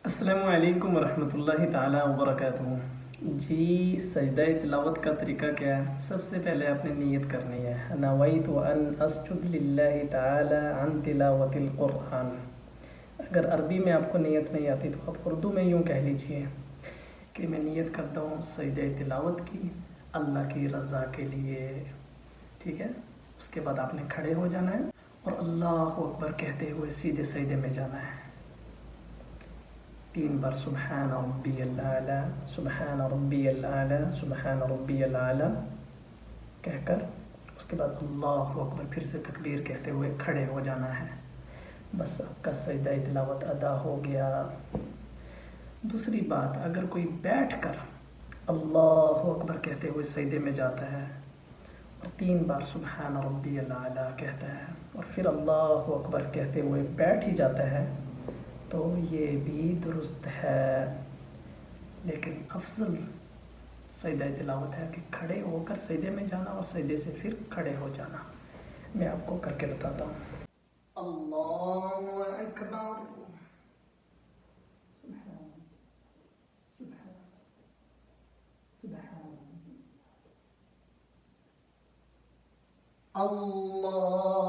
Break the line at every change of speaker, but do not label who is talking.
السلام علیکم ورحمۃ اللہ تعالیٰ وبرکاتہ۔ جی سجدہ تلاوت کا طریقہ کیا ہے؟ سب سے پہلے آپ نے نیت کرنی ہے، نویت ان اسجد للہ تعالی عن تلاوت القرآن۔ اگر عربی میں آپ کو نیت نہیں آتی تو آپ اردو میں یوں کہہ لیجئے کہ میں نیت کرتا ہوں سجدہ تلاوت کی اللہ کی رضا کے لیے، ٹھیک ہے؟ اس کے بعد آپ نے کھڑے ہو جانا ہے اور اللہ اکبر کہتے ہوئے سیدھے سجدے میں جانا ہے 3 بار، سبحان ربی الاعلیٰ، سبحان ربی الاعلیٰ، سبحان ربی الاعلیٰ کہہ کر اس کے بعد اللہ اکبر پھر سے تکبیر کہتے ہوئے کھڑے ہو جانا ہے۔ بس آپ کا سجدہ تلاوت ادا ہو گیا۔ دوسری بات، اگر کوئی بیٹھ کر اللہ اکبر کہتے ہوئے سجدے میں جاتا ہے اور 3 بار سبحان ربی الاعلیٰ کہتا ہے اور پھر اللہ اکبر کہتے ہوئے بیٹھ ہی جاتا ہے تو یہ بھی درست ہے، لیکن افضل سجدہ تلاوت ہے کہ کھڑے ہو کر سجدے میں جانا اور سجدے سے پھر کھڑے ہو جانا۔ میں آپ کو کر کے بتاتا ہوں۔ اللہ اکبر، سبحان سبحان سبحان اللہ